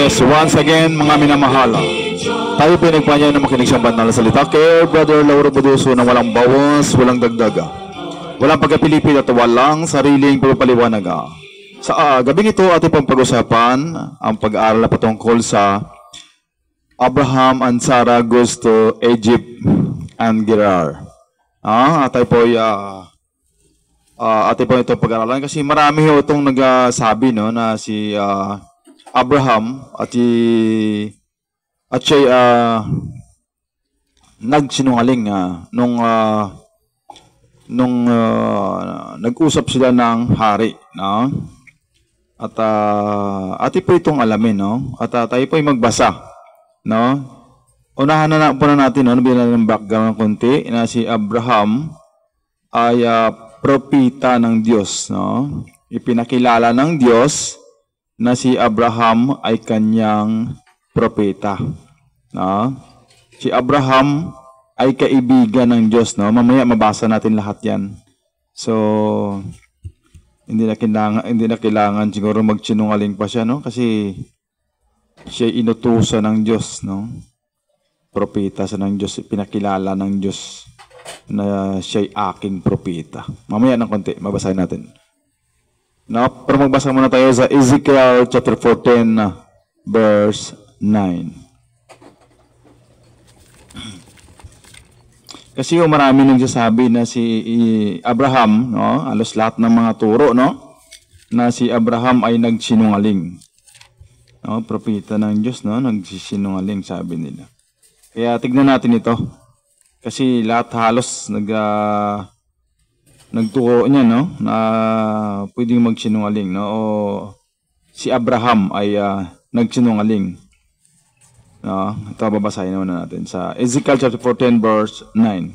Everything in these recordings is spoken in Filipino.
Diyos. Once again, mga minamahal, tayo pinagpanya na makinig sa banal na salita kay Brother Lauro Buduso na walang bawas, walang dagdaga, walang pagkapilipid at walang sariling pagpapaliwanag. Sa gabing ito, ating pang pag-usapan ang pag-aaral na patungkol sa Abraham and Sarah goes to Egypt and Gerar. Tayo po ating po itong pag-aaralan kasi marami ho itong nagsabi no, na si Abraham at siya nagsinungaling nung nag-usap sila ng hari, no? At atin po itong alamin, no? At tayo po ay magbasa, no? Unahan na po natin, no? Bilang ng background ng konti na si Abraham ay propeta ng Diyos, no? Ipinakilala ng Diyos na si Abraham ay kanyang propeta. No? Si Abraham ay kaibigan ng Diyos. No? Mamaya mabasa natin lahat yan. So, hindi na kailangan siguro magsinungaling pa siya. No? Kasi siya inutusan ng Diyos. No? Propeta sa ng Diyos. Pinakilala ng Diyos na siya'y aking propeta. Mamaya ng konti, mabasahin natin. No, pero magbasa muna tayo sa Ezekiel chapter 14 verse 9. Kasi marami nagsasabi na si Abraham, no, halos lahat ng mga turo, no, na si Abraham ay nagsinungaling. No, propeta ng Diyos, no, nagsisinungaling sabi nila. Kaya tignan natin ito. Kasi lahat halos nagturo niya, no, na pwedeng magsinungaling, no, o si Abraham ay nagsinungaling. No, ito babasahin naman natin sa Ezekiel chapter 14 verse 9.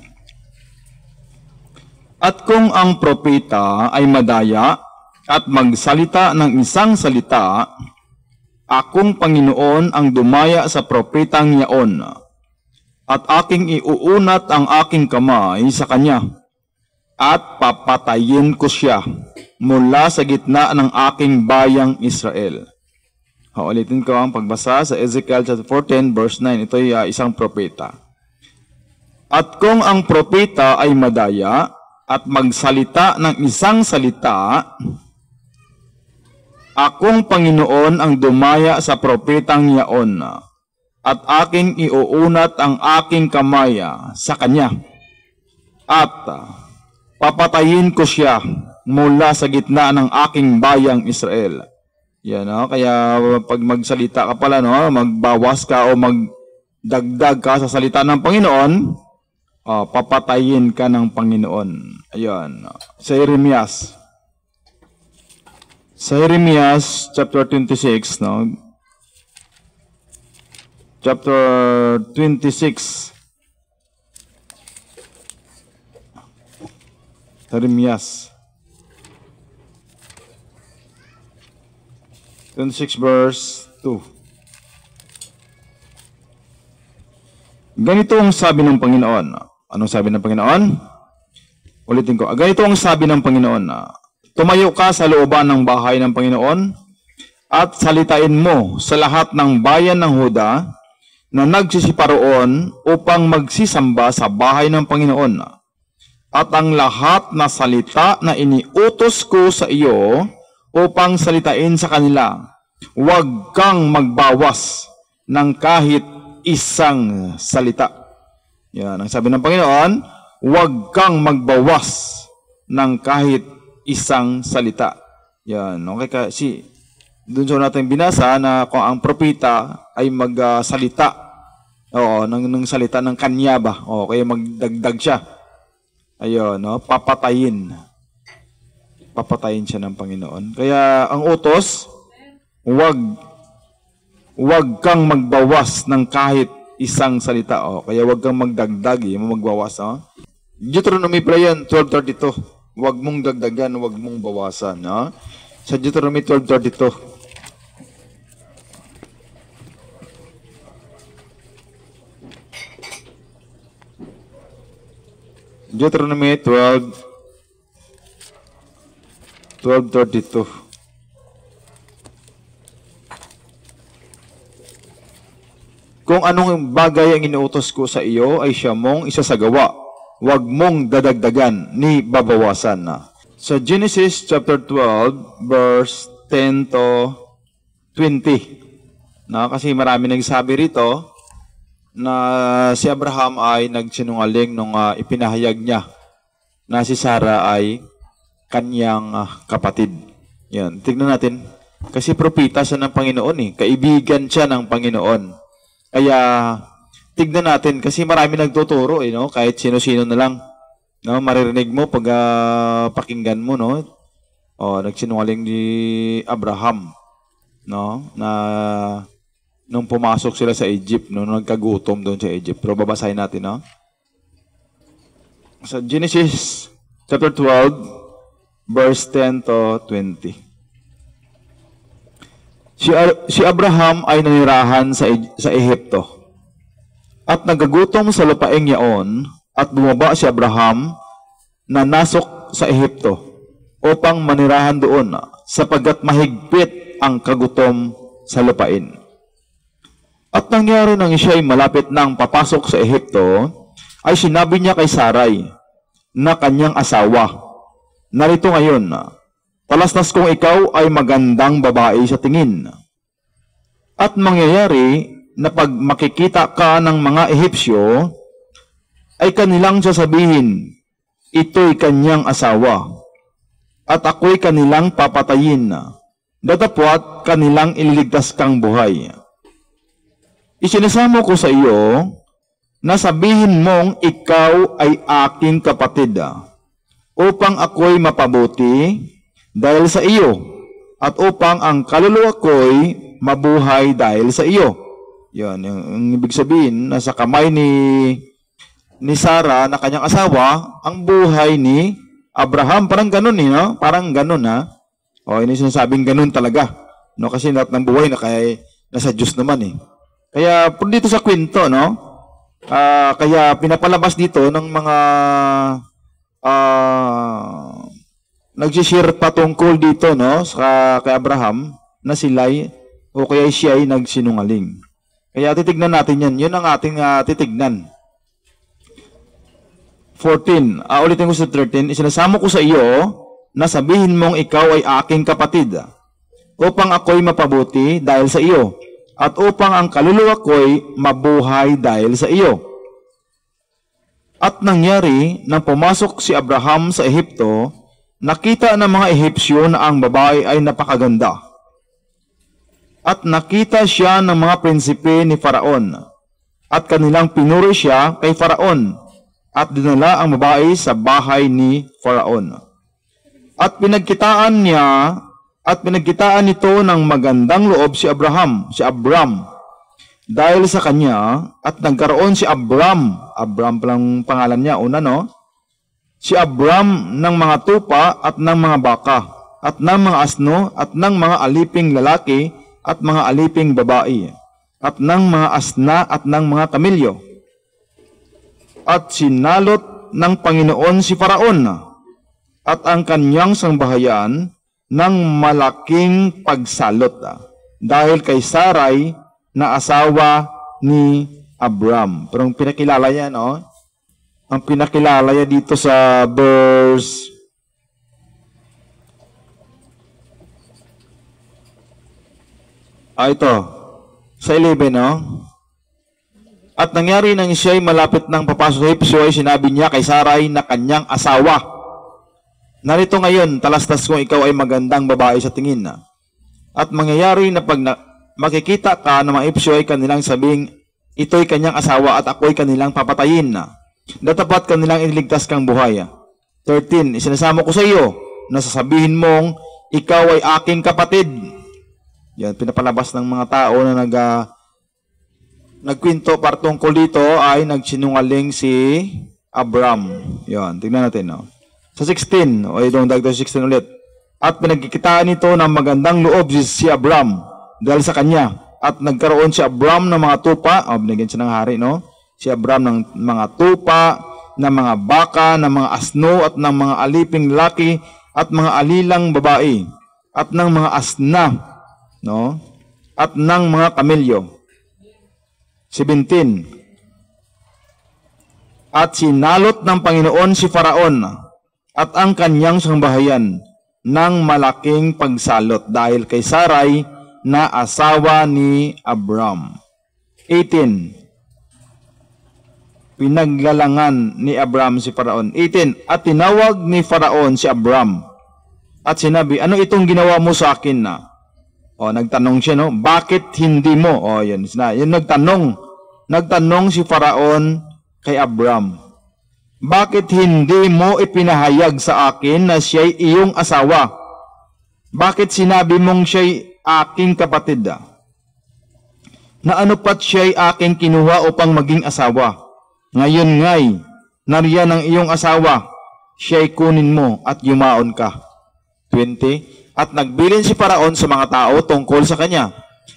At kung ang propeta ay madaya at magsalita ng isang salita, akong Panginoon ang dumaya sa propetang yaon, at aking iuunat ang aking kamay sa kanya, at papatayin ko siya mula sa gitna ng aking bayang Israel. Ulitin ko ang pagbasa sa Ezekiel 14 verse 9. Ito ay isang propeta. At kung ang propeta ay madaya at magsalita ng isang salita, akong Panginoon ang dumaya sa propetang yaon, at aking iuunat ang aking kamay sa kanya, at papatayin ko siya mula sa gitna ng aking bayang Israel. Yan, no? Kaya pag magsalita ka pala, no, magbawas ka o magdagdag ka sa salita ng Panginoon, papatayin ka ng Panginoon. Ayan. Sa Jeremias chapter 26, no? Chapter 26. Jeremias 26 verse 2. Ganito ang sabi ng Panginoon. Anong sabi ng Panginoon? Ulitin ko. Ganito ang sabi ng Panginoon. Tumayo ka sa looban ng bahay ng Panginoon at salitain mo sa lahat ng bayan ng Huda na nagsisiparoon upang magsisamba sa bahay ng Panginoon. At ang lahat na salita na iniutos ko sa iyo upang salitain sa kanila, huwag kang magbawas ng kahit isang salita. Yan ang sabi ng Panginoon, huwag kang magbawas ng kahit isang salita. Yan, okay, kasi doon sa natin binasa na kung ang propeta ay magsalita, ng salita ng kanya ba, kaya magdagdag siya. Ayun, no, papatayin siya ng Panginoon. Kaya ang utos, huwag kang magbawas ng kahit isang salita. Kaya huwag kang magdagdag, magbawas. Deuteronomy pala yan, 12:32. Huwag mong dagdagan, huwag mong bawasan. Sa Deuteronomy 12:32. Deuteronomy 12:32. Kung anong bagay ang inuutos ko sa iyo ay siya mong isasagawa. Huwag mong dadagdagan ni babawasan na. Sa Genesis chapter 12, verse 10 to 20. Kasi marami nagsabi rito na si Abraham ay nagsinungaling nung ipinahayag niya na si Sarah ay kanyang kapatid. Yan, tignan natin. Kasi propita siya ng Panginoon eh. Kaibigan siya ng Panginoon. Kaya, tignan natin, kasi marami nagtuturo, no? Kahit sino-sino na lang, no? Maririnig mo pag pakinggan mo, no? Nagsinungaling ni Abraham, no? Na nung pumasok sila sa Egypt, no? Nung nagkagutom doon sa Egypt. Pero babasahin natin, no? Sa Genesis chapter 12, verse 10 to 20. Si Abraham ay nanirahan sa Ehipto. At nagagutom sa lupaing yaon, at bumaba si Abraham na nasok sa Ehipto upang manirahan doon, sapagkat mahigpit ang kagutom sa lupain. At nangyari nang siya ay malapit nang papasok sa Ehipto, ay sinabi niya kay Sarai na kanyang asawa, narito ngayon, talastas kung ikaw ay magandang babae sa tingin. At mangyayari na pag makikita ka ng mga Ehipsyo, ay kanilang sasabihin, ito'y kanyang asawa, at ako'y kanilang papatayin, datapwat kanilang ililigtas kang buhay. Isinasamo ko sa iyo na sabihin mong ikaw ay aking kapatid, upang ako'y mapabuti dahil sa iyo, at upang ang kaluluwa ko'y mabuhay dahil sa iyo. Yan, yung ibig sabihin, nasa kamay ni Sarah na kanyang asawa, ang buhay ni Abraham. Parang ganun no? Parang ganun ini sinasabing ganun talaga. No? Kasi lahat ng buhay na kaya nasa Diyos naman Kaya dito sa kwento, no? Kaya pinapalabas dito ng mga nagsishare patungkol dito, no? Kay Abraham na sila'y o kaya siya ay nagsinungaling. Kaya titignan natin yan. Yun ang ating titignan. 14. Ulitin ko sa 13. Isinasamo ko sa iyo na sabihin mong ikaw ay aking kapatid, upang ako'y mapabuti dahil sa iyo, at upang ang kaluluwa ko'y mabuhay dahil sa iyo. At nangyari, nang pumasok si Abraham sa Ehipto, nakita ng mga Ehipsyo na ang babae ay napakaganda. At nakita siya ng mga prinsipe ni Faraon, at kanilang pinuri siya kay Faraon, at dinala ang babae sa bahay ni Faraon. At pinagkitaan nito ng magandang loob si Abram, dahil sa kanya, at nagkaroon si Abram palang pangalan niya, si Abram ng mga tupa at ng mga baka, at ng mga asno, at ng mga aliping lalaki, at mga aliping babae, at ng mga asna, at ng mga kamilyo. At sinalot ng Panginoon si Faraon, at ang kanyang sangbahayan, ng malaking pagsalot, dahil kay Sarai, na asawa ni Abram. Pero ang pinakilala niya, ang pinakilala niya dito sa verse ito, sa 11, At nangyari nang siya'y malapit ng papasok sa Ehipsyo, ay sinabi niya kay Sarai na kanyang asawa, narito ngayon, talastas kung ikaw ay magandang babae sa tingin. At mangyayari na pag makikita ka ng mga Ehipsyo, ay kanilang sabing, ito'y kanyang asawa, at ako'y kanilang papatayin. Datapat kanilang iniligtas kang buhay. 13. Isinasamo ko sa iyo na sasabihin mong ikaw ay aking kapatid. Yan, pinapalabas ng mga tao na nagkwento partungkol dito ay nagsinungaling si Abram. Yan, tingnan natin. Sa 16, itong dagdag 16 ulit. At pinagkikitaan nito ng magandang loob si Abram dahil sa kanya. At nagkaroon si Abram ng mga tupa, binigyan siya ng hari, Si Abram ng mga tupa, ng mga baka, ng mga asno, at ng mga aliping laki, at mga alilang babae, at ng mga asna, at ng mga kamilyo. 17. At sinalot ng Panginoon si Faraon at ang kanyang sambahayan ng malaking pagsalot dahil kay Sarai na asawa ni Abram. 18. Pinaglalangan ni Abram si Faraon. 18. At tinawag ni Faraon si Abram at sinabi, ano itong ginawa mo sa akin na? O, nagtanong siya, no? Bakit hindi mo? O, yun. Yun nagtanong si Faraon kay Abram. Bakit hindi mo ipinahayag sa akin na siya'y iyong asawa? Bakit sinabi mong siya'y aking kapatid? Na ano pat siya'y aking kinuha upang maging asawa? Ngayon nga'y, nariyan ang iyong asawa, siya'y kunin mo at yumaon ka. 20. At nagbilin si Faraon sa mga tao tungkol sa kanya,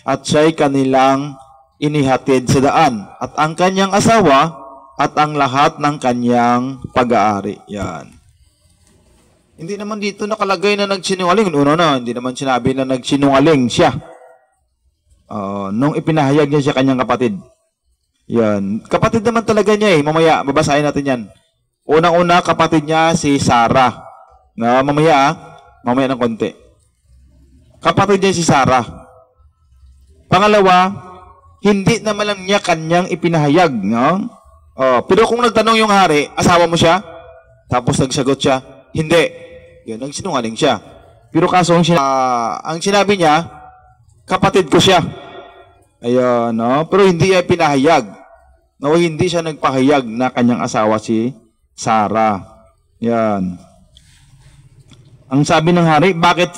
at siya'y kanilang inihatid sa daan, at ang kanyang asawa, at ang lahat ng kanyang pag-aari. Yan. Hindi naman dito nakalagay na nagsinungaling. Una na, hindi naman sinabi na nagsinungaling siya. Nung ipinahayag niya siya kanyang kapatid. Yan. Kapatid naman talaga niya eh. Mamaya, babasahin natin yan. Unang-una, kapatid niya si Sarah. Mamaya ng konti. Kapatid niya si Sarah. Pangalawa, hindi naman lang niya kanyang ipinahayag. No? Pero kung nagtanong yung hari, asawa mo siya? Tapos nagsagot siya, hindi. Yun, nagsinungaling siya. Pero kaso, ang sinabi niya, kapatid ko siya. Ayun, no? Pero hindi niya pinahayag. No, hindi siya nagpahayag na kanyang asawa si Sarah. Yan. Ang sabi ng hari, bakit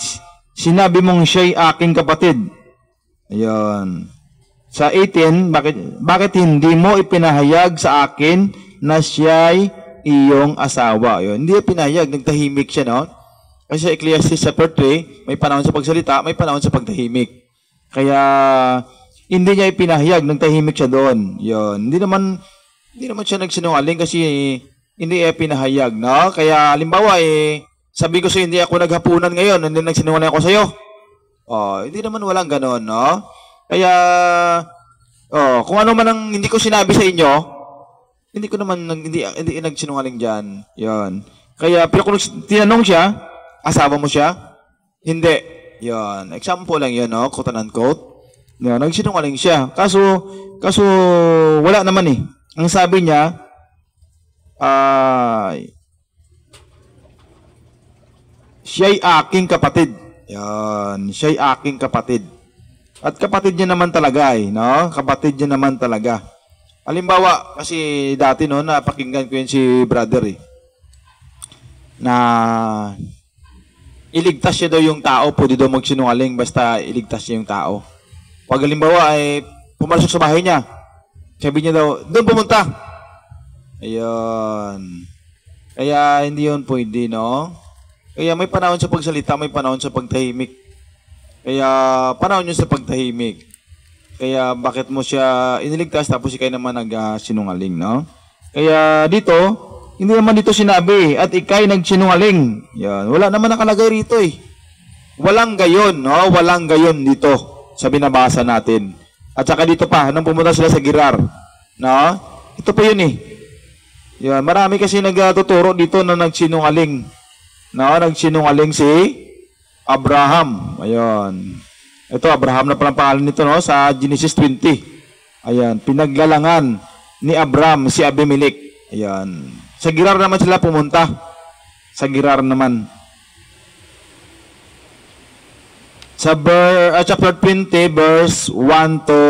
sinabi mong siya'y aking kapatid? Ayun. Sa 18, bakit hindi mo ipinahayag sa akin na siya'y iyong asawa? Yun. Hindi pinahayag, nagtahimik siya, no? Kasi sa Ecclesiastes chapter 3, may panahon sa pagsalita, may panahon sa pagtahimik. Kaya, hindi niya ipinahayag, nagtahimik siya doon. Yun. Hindi naman siya nagsinungaling kasi hindi pinahayag, no? Kaya, halimbawa, sabi ko sa'yo, hindi ako naghapunan ngayon, hindi nagsinungaling ako sa'yo. Hindi naman walang ganon, no? Kaya, kung ano man ang hindi ko sinabi sa inyo, hindi nagsinungaling dyan. Yan. Kaya, pero kung tinanong siya, asawa mo siya? Hindi. Yan. Example lang yun, no? Quote and unquote. Yan. Nagsinungaling siya. Kaso, wala naman eh. Ang sabi niya, siya'y aking kapatid. Yan. Siya'y aking kapatid. At kapatid niya naman talaga no? Kapatid niya naman talaga. Halimbawa, kasi dati no, napakinggan ko yun si brother na iligtas siya daw yung tao, pwede daw magsinungaling basta iligtas niya yung tao. Pag halimbawa pumasok sa bahay niya, sabi niya daw, doon pumunta. Ayun. Kaya hindi yun pwede, no? Kaya may panahon sa pagsalita, may panahon sa pagtahimik. Kaya panahon nyo sa pagtahimik. Kaya bakit mo siya iniligtas tapos ikay naman nagsinungaling, no? Kaya dito, hindi naman dito sinabi at ikay nagsinungaling. Yan. Wala naman nakalagay rito Walang gayon, no? Walang gayon dito sa binabasa natin. At saka dito pa, nung pumunta sila sa Gerar, no? Ito pa yun Yan. Marami kasi nagtuturo dito na nagsinungaling. No? Nagsinungaling si Abraham. Ayun. Ito, Abraham na palang pangalan nito, no? Sa Genesis 20. Ayan. Pinaglalangan ni Abram si Abimelech. Ayan. Sa Gerar naman sila pumunta. Sa Gerar naman. Sa chapter 20, verse 1 to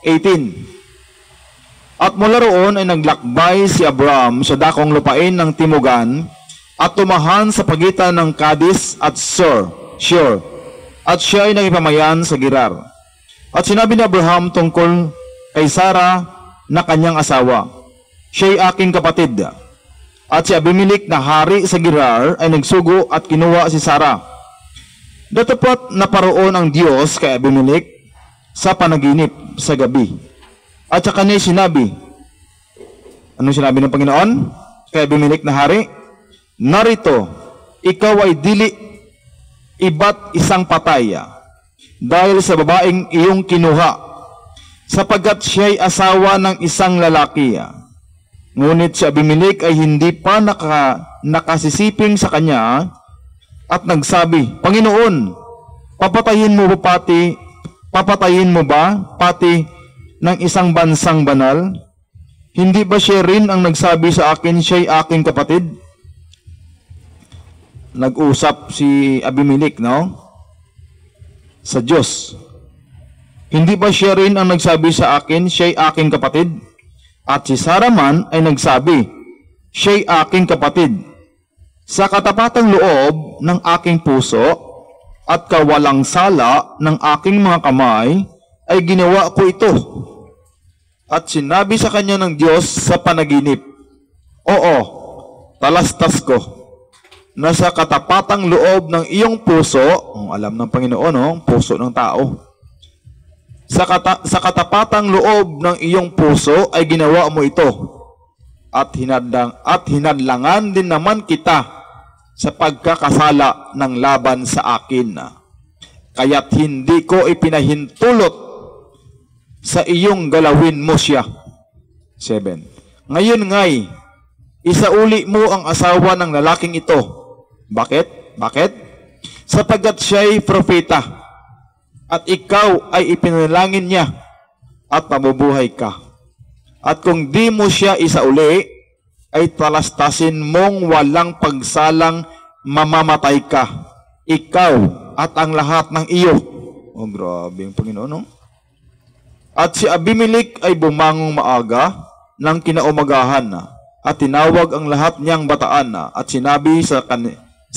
18. At mula roon ay naglakbay si Abram sa dakong lupain ng Timugan at tumahan sa pagitan ng Cadiz at Shur. At siya ay nagipamayan sa Gerar. At sinabi ni Abraham tungkol kay Sarah na kanyang asawa, siya'y aking kapatid. At si Abimelech na hari sa Gerar ay nagsugo at kinuha si Sarah. Datapot naparoon ang Diyos kay Abimelech sa panaginip sa gabi. At sa kanya sinabi, anong sinabi ng Panginoon kay Abimelech na hari? Narito, ikaw ay dili iba't isang patay. dahil sa babaeng iyong kinuha, sapagkat siya'y asawa ng isang lalaki. Ngunit si Abimelech ay hindi pa nakasisiping sa kanya at nagsabi, Panginoon, papatayin mo ba pati ng isang bansang banal? Hindi ba siya rin ang nagsabi sa akin, siya'y aking kapatid? Nag-usap si Abimelech, no? Sa Diyos. Hindi ba siya rin ang nagsabi sa akin, siya'y aking kapatid? At si Sarah man ay nagsabi, siya'y aking kapatid. Sa katapatang loob ng aking puso at kawalang sala ng aking mga kamay ay ginawa ko ito. At sinabi sa kanya ng Diyos sa panaginip, Oo, talastas ko, na sa katapatang loob ng iyong puso, alam ng Panginoon, puso ng tao, sa katapatang loob ng iyong puso ay ginawa mo ito, at hinadlangan din naman kita sa pagkakasala ng laban sa akin. Kaya't hindi ko ipinahintulot sa iyong galawin mo siya. 7. Ngayon nga'y, isauli mo ang asawa ng lalaking ito. Bakit? Sapagkat siya'y propeta, at ikaw ay ipinalangin niya, at mabubuhay ka. At kung di mo siya isauli, ay talastasin mong walang pagsalang mamamatay ka, ikaw at ang lahat ng iyo. Oh, grabe yung Panginoon, no? At si Abimelech ay bumangong maaga ng kinaumagahan at tinawag ang lahat niyang bataan at sinabi sa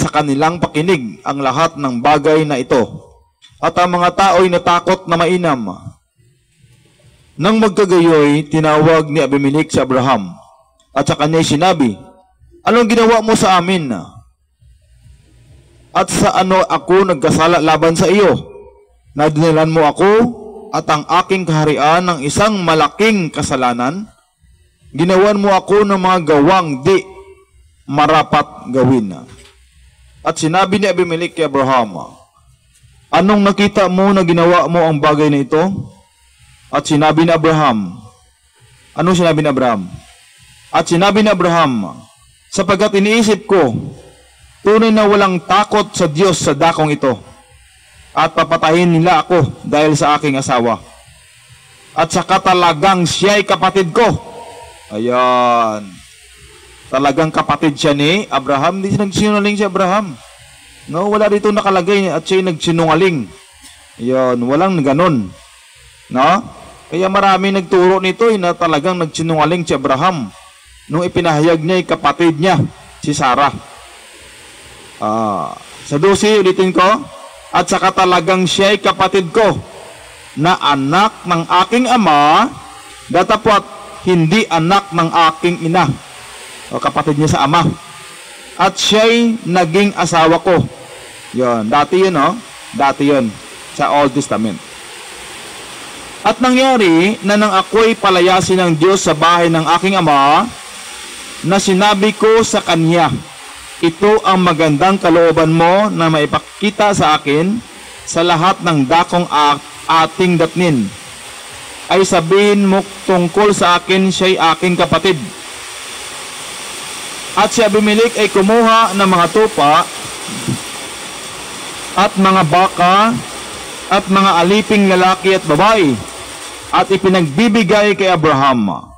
kanilang pakinig ang lahat ng bagay na ito. At ang mga tao'y natakot na mainam. Nang magkagayoy, tinawag ni Abimelech si Abraham at sa kanya'y sinabi, Anong ginawa mo sa amin? At sa ano ako nagkasala laban sa iyo? Nadinilan mo ako at ang aking kaharian ng isang malaking kasalanan? Ginawan mo ako ng mga gawang di marapat gawin. At sinabi ni Abimelech kay Abraham, Anong nakita mo na ginawa mo ang bagay na ito? At sinabi ni Abraham, Anong sinabi ni Abraham? At sinabi ni Abraham, sapagkat iniisip ko, tunay na walang takot sa Diyos sa dakong ito, at papatayin nila ako dahil sa aking asawa. At saka talagang siya'y kapatid ko. Ayan. Talagang kapatid siya ni Abraham. Hindi siya nagsinungaling si Abraham. No, wala dito nakalagay at siya'y nagsinungaling. Ayan, walang ganon. No? Kaya marami nagturo nito na talagang nagsinungaling si Abraham nung ipinahayag niya yung kapatid niya, si Sarah. Sa 12, ulitin ko, at saka talagang siya'y kapatid ko na anak ng aking ama, datapwat hindi anak ng aking ina. O kapatid niya sa ama. At siya'y naging asawa ko. Yon, dati yun, no? Dati yun sa Old Testament. At nangyari na nang ako'y palayasin ng Diyos sa bahay ng aking ama, na sinabi ko sa kanya, ito ang magandang kalooban mo na maipakita sa akin sa lahat ng dakong ating datnin. Ay sabihin mo tungkol sa akin, siya'y aking kapatid. At si Abimelech ay kumuha ng mga tupa at mga baka at mga aliping lalaki at babae at ipinagbibigay kay Abraham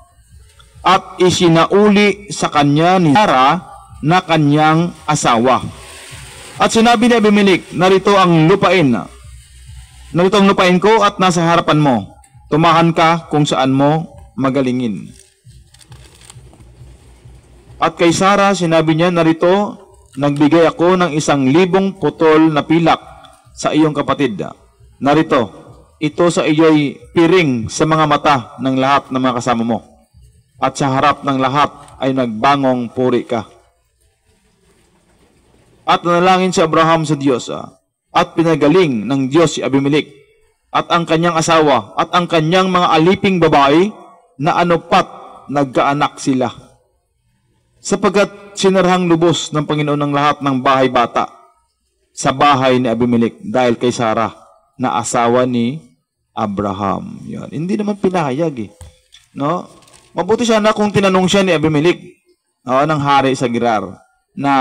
at isinauli sa kanya ni Sarah na kanyang asawa. At sinabi ni Abimelech, narito ang lupain ko at nasa harapan mo. Tumahan ka kung saan mo magalingin. At kay Sarah, sinabi niya, narito, nagbigay ako ng 1,000 putol na pilak sa iyong kapatid. Narito, ito sa iyo'y piring sa mga mata ng lahat ng mga kasama mo. At sa harap ng lahat ay nagbangong puri ka. At nanalangin si Abraham sa Diyos, at pinagaling ng Diyos si Abimelech, at ang kanyang asawa, at ang kanyang mga aliping babae, na anupat nagkaanak sila. Sapagkat sinarhang lubos ng Panginoon ng lahat ng bahay bata sa bahay ni Abimelech dahil kay Sarah na asawa ni Abraham. Yan. Hindi naman pinahayag eh. No? Mabuti siya na kung tinanong siya ni Abimelech, ng hari sa Gerar, na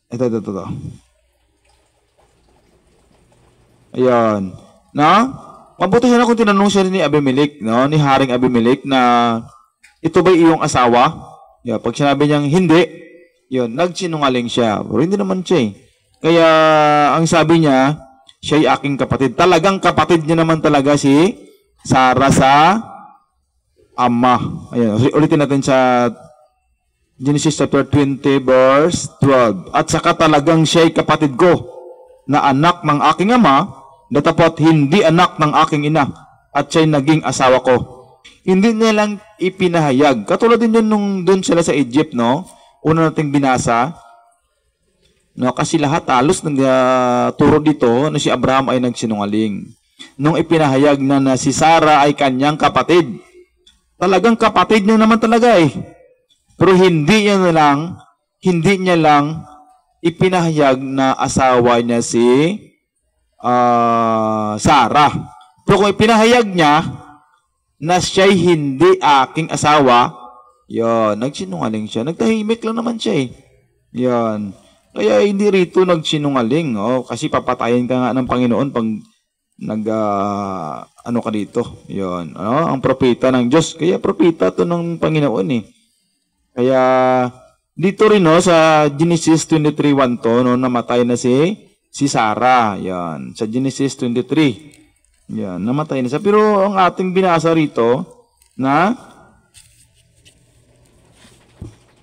ito. Ayun. No? Mabuti siya na kung tinanong siya ni Abimelech, no? Ni Haring Abimelech na ito ba iyong asawa? Yeah, pag sinabi niyang hindi, yun, nagsinungaling siya. Pero hindi naman siya eh. Kaya ang sabi niya, siya'y aking kapatid. Talagang kapatid niya naman talaga si Sarah sa ama. Ayan, ulitin natin sa Genesis chapter 20 verse 12. At saka talagang siya'y kapatid ko na anak ng aking ama, datapot hindi anak ng aking ina, at siya'y naging asawa ko. Hindi niya lang ipinahayag. Katulad din yun nung doon sila sa Egypt, no? Una nating binasa, no? Kasi lahat halos turo dito na si Abraham ay nagsinungaling. Nung ipinahayag na si Sarah ay kanyang kapatid. Talagang kapatid niya naman talaga eh. Pero hindi niya lang ipinahayag na asawa niya si Sarah. Pero kung ipinahayag niya na siya'y hindi aking asawa, yan, nagsinungaling siya. Nagtahimik lang naman siya eh. Yan. Kaya hindi rito nagsinungaling. Kasi papatayin ka nga ng Panginoon pag ano ka dito. Yan. Ang propeta ng Diyos. Kaya propeta to ng Panginoon eh. Kaya dito rin sa Genesis 23:1 to, namatay na si Sarah. Yan. Sa Genesis 23. Yan, namatay na siya. Pero ang ating binasa rito na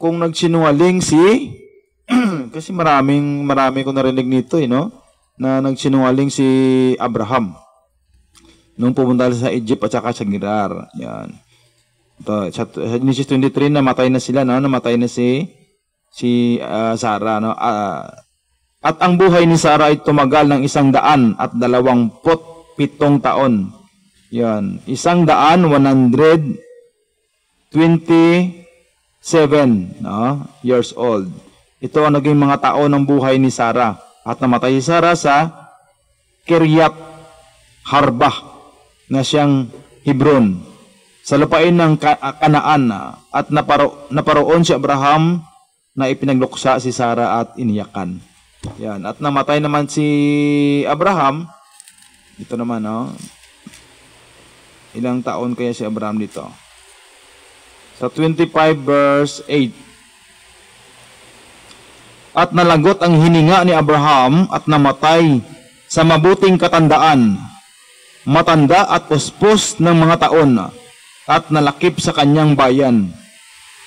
kung nagsinungaling kasi marami ko narinig nito no? Na nagsinungaling si Abraham nung pumunta sa Egypt at saka sa Gerar. Yan. Ito, sa Genesis 23 namatay na sila, no? Namatay na si Sarah, no? At ang buhay ni Sarah ay tumagal ng 127 taon. Yan. 127 no? Years old. Ito ang naging mga taon ng buhay ni Sarah. At namatay si Sarah sa Kiryat Harbah na siyang Hebron sa lupain ng Kanaan. At naparoon si Abraham na ipinagluksa si Sarah at iniyakan. Yan. At namatay naman si Abraham. Ito naman, no? Ilang taon kaya si Abraham dito? Sa 25 verse 8. At nalagot ang hininga ni Abraham at namatay sa mabuting katandaan, matanda at puspos ng mga taon, at nalakip sa kanyang bayan.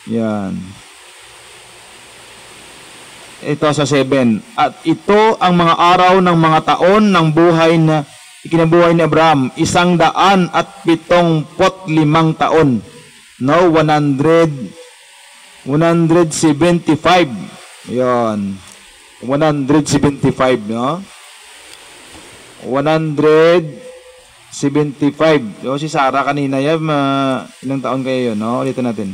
Yan. Ito sa 7. At ito ang mga araw ng mga taon ng buhay na ikinabuhay ni Abraham, 175 taon. No, 175. Yan. 175, no? 175. So, si Sarah kanina yan, ilang taon kayo yun, no? Ulitin natin.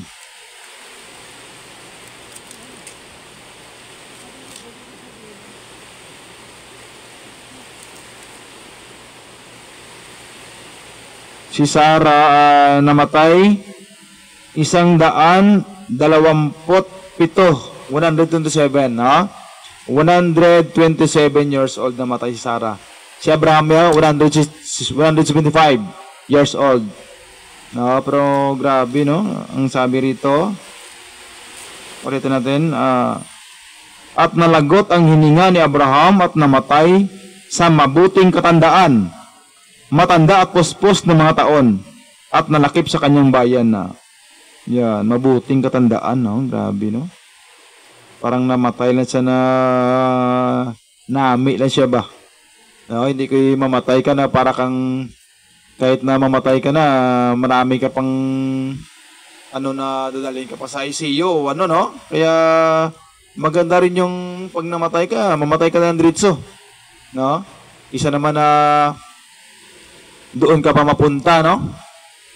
Si Sarah namatay 127, 127, no? 127 years old namatay si Sarah. Si Abraham 175 years old. No, pero grabe, no? Ang sabi rito, ulitin natin, at nalagot ang hininga ni Abraham at namatay sa mabuting katandaan, matanda at puspos ng mga taon, at nalakip sa kanyang bayan na. Yan, mabuting katandaan, no? Grabe, no? Parang namatay lang siya na nami lang siya ba? No, hindi ko mamatay ka na para kang, kahit na mamatay ka na, marami ka pang ano na dadalhin ka pa sa ICU, ano, no? Kaya maganda rin yung pag namatay ka, mamatay ka na ng diretso, no? Isa naman na doon ka pa mapunta, no?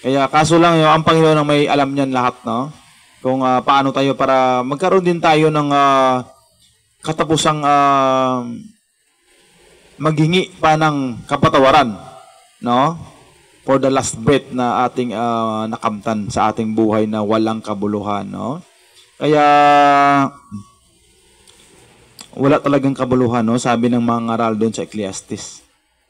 Kaya kaso lang yung ang Panginoon ang may alam niyan lahat, no? Kung paano tayo para magkaroon din tayo ng katapusang maghingi pa ng kapatawaran, no? For the last breath na ating nakamtan sa ating buhay na walang kabuluhan, no? Kaya wala talagang kabuluhan, no? Sabi ng mga ngaral doon sa Ecclesiastes,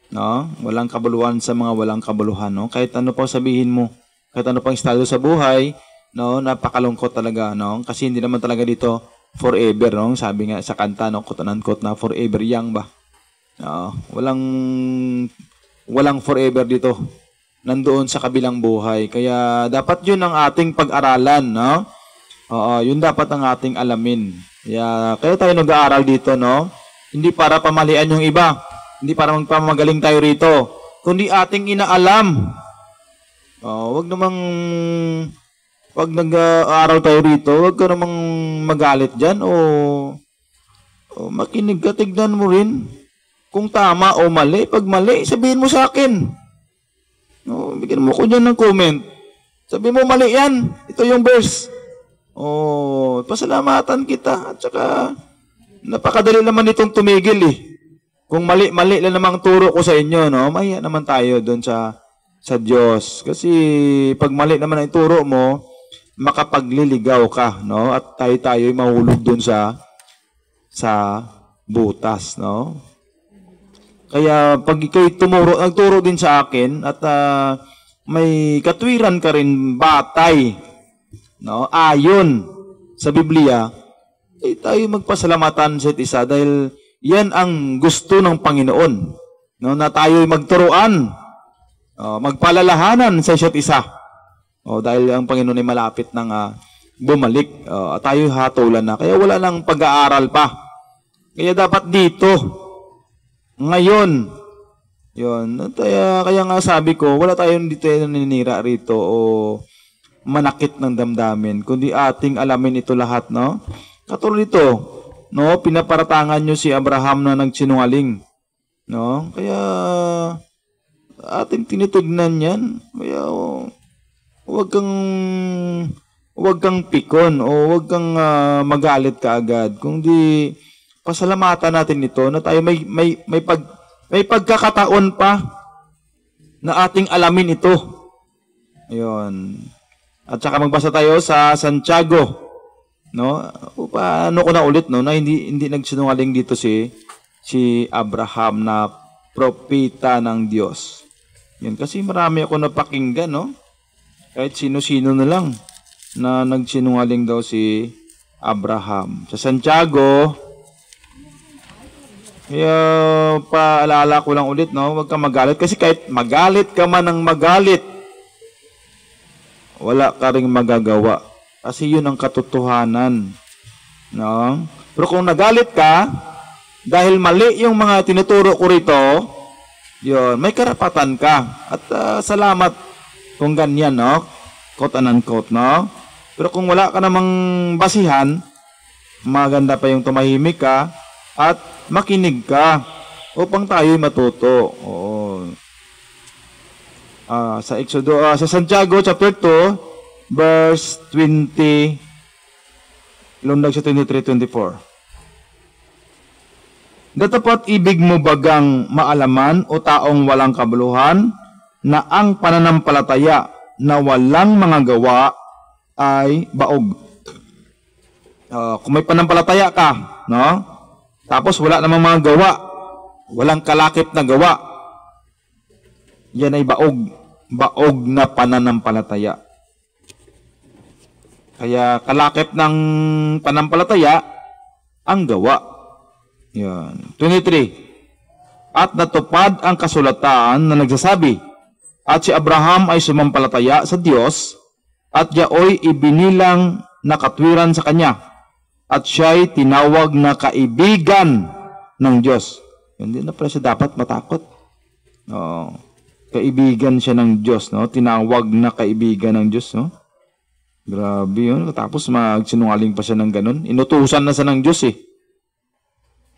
no? Walang kabuluhan sa mga walang kabuluhan, no? Kahit ano pa sabihin mo, kahit ano pang estado sa buhay, no? Napakalungkot talaga, no? Kasi hindi naman talaga dito forever, no? Sabi nga sa kanta, no? Quote unquote na forever young ba? Walang forever dito. Nandoon sa kabilang buhay. Kaya dapat yun ang ating pag-aralan, no? Yun dapat ang ating alamin. Kaya tayo nag-aaral dito, no? Hindi para pamalian yung iba. Hindi para magpamagaling tayo rito. Kundi ating inaalam. Wag nag-aaral tayo rito, wag ka namang magalit dyan o makinig ka, tignan mo rin kung tama o mali. Pag mali, sabihin mo sa akin. Bigyan mo ko dyan ng comment. Sabihin mo, mali yan. Ito yung verse. Pasalamatan kita. At saka, napakadali naman itong tumigil eh. Kung mali lang namang turo ko sa inyo, no? Mahiya naman tayo doon sa Diyos. Kasi, pag mali naman ang turo mo, makapagliligaw ka, no? At tayo-tayo'y mahulog doon sa butas, no? Kaya pag ikaw'y nagturo din sa akin at may katwiran ka rin batay, no? Ayon sa Biblia, tayo magpasalamatan sa isa dahil yan ang gusto ng Panginoon, no? Na tayo'y magturuan, magpalalahanan sa isa't isa. Dahil ang Panginoon ay malapit nang bumalik. Tayo hatulan na. Kaya wala nang pag-aaral pa. Kaya dapat dito, ngayon, yun. Kaya nga sabi ko, wala tayong dito naninira rito o manakit ng damdamin, kundi ating alamin ito lahat, no? Katulad ito, no? Pinaparatangan nyo si Abraham na nagsinungaling, no? Kaya ating tinitignan yan. Kaya huwag kang pikon o huwag kang magalit kaagad. Kundi pasalamatan natin ito na tayo may pagkakataon pa na ating alamin ito. Ayun. At saka magbasa tayo sa Santiago, no? Paano ko na ulit, no? Na hindi nagsinungaling dito si Abraham na propeta ng Diyos. Yan, kasi marami ako napakinggan, no? Kahit sino-sino na lang na nagsinungaling daw si Abraham. Sa Santiago, kaya paalala ko lang ulit, no? Huwag kang magalit. Kasi kahit magalit ka man ng magalit, wala ka ring magagawa. Kasi yun ang katotohanan, no? Pero kung nagalit ka, dahil mali yung mga tinuturo ko rito, yun, may karapatan ka. At salamat kung ganyan, no? Quote unquote, no? Pero kung wala ka namang basihan, maganda pa yung tumahimik ka at makinig ka upang tayo'y matuto. Oo. Sa Santiago chapter 2 verse 20 lundag sa 23-24. Datapat ibig mo bagang maalaman o taong walang kabuluhan na ang pananampalataya na walang mga gawa ay baog. Kung may pananampalataya ka, no? Tapos wala namang mga gawa, walang kalakip na gawa, yan ay baog. Baog na pananampalataya. Kaya kalakip ng pananampalataya ang gawa. Yan. 23. At natupad ang kasulatan na nagsasabi, at si Abraham ay sumampalataya sa Diyos, at yaoy ibinilang na katwiran sa kanya, at siya'y tinawag na kaibigan ng Diyos. Hindi na pala siya dapat matakot. Kaibigan siya ng Diyos, no? Tinawag na kaibigan ng Diyos, no? Grabe yun. Tapos magsinungaling pa siya ng ganun. Inutusan na siya ng Diyos, eh.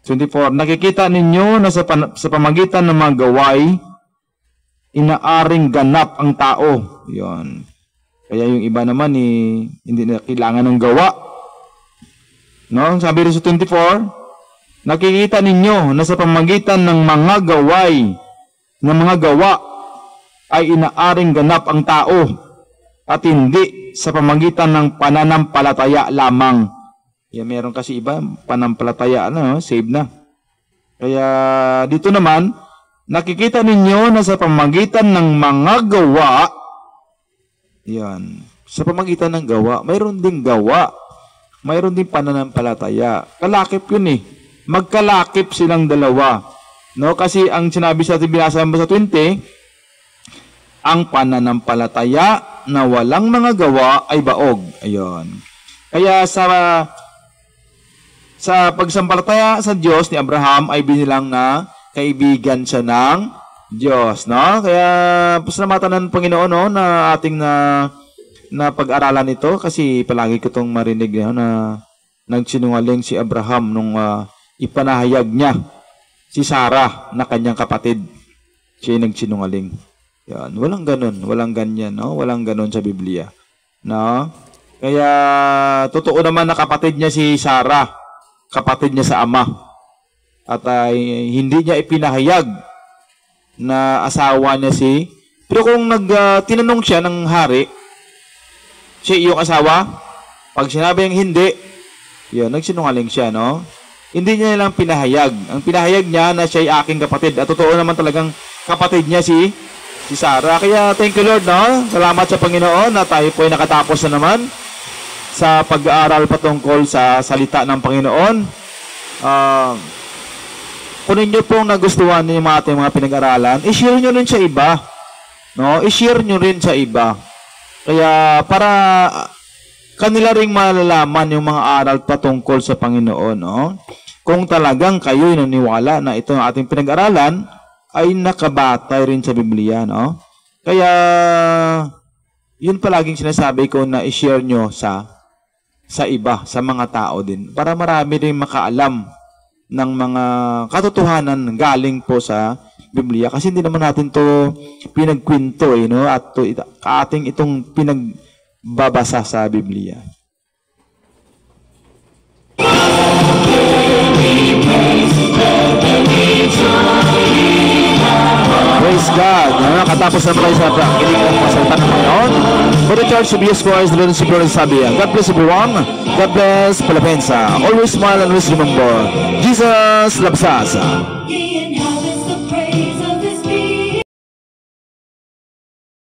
24. Nakikita ninyo na sa pamagitan ng mga gaway, inaaring ganap ang tao. Yun. Kaya yung iba naman, hindi na kailangan ng gawa. No? Sabi rin sa 24, nakikita ninyo na sa pamamagitan ng mga gawa ay inaaring ganap ang tao at hindi sa pamamagitan ng pananampalataya lamang. Yan, meron kasi iba, pananampalataya na, save na. Kaya dito naman, nakikita ninyo na sa pamamagitan ng mga gawa, yan, sa pamamagitan ng gawa, mayroon ding gawa, mayroon ding pananampalataya. Kalakip yun eh. Magkalakip silang dalawa. No? Kasi ang sinabi sa ating binasa sa 20, ang pananampalataya na walang mga gawa ay baog. Ayun. Kaya sa pagsampalataya sa Diyos ni Abraham ay binilang na kaibigan siya ng Diyos. No? Kaya pasalamatan ng Panginoon, no, na ating na pag-aralan ito kasi palagi ko itong marinig na nagsinungaling si Abraham nung ipanahayag niya si Sarah na kanyang kapatid. Siya nagsinungaling. Yan, walang ganun, walang ganyan, no? Walang ganun sa Biblia. No? Kaya totoo naman na kapatid niya si Sarah, kapatid niya sa ama. At hindi niya ipinahayag na asawa niya pero kung tinanong siya ng hari, siya iyong asawa, pag sinabi ang hindi, yun, nagsinungaling siya, no? Hindi niya lang pinahayag. Ang pinahayag niya na siya ay aking kapatid. At totoo naman talagang kapatid niya si Sarah. Kaya thank you Lord, no? Salamat sa Panginoon na tayo po ay nakatapos na naman sa pag-aaral patungkol sa salita ng Panginoon. Kung ninyo pong nagustuhan yung ating mga pinag-aralan, i-share nyo rin sa iba. No? I-share nyo rin sa iba. Kaya para kanila ring malalaman yung mga aral patungkol sa Panginoon. No? Kung talagang kayo'y naniwala na ito ang ating pinag-aralan, ay nakabatay rin sa Biblia. No? Kaya, yun palaging sinasabi ko na i-share nyo sa iba, sa mga tao din. Para marami rin makaalam ng mga katotohanan galing po sa Biblia. Kasi hindi naman natin to pinagkwento, no? At ating itong pinagbabasa sa Biblia. Praise God. Katapos na tayo sa pakinig ng pasalita ng Panginoon. For the Church of Jesus Christ, the Lord and Savior, sabi, God bless everyone. God bless Palapensa. Always smile and always remember, Jesus loves us.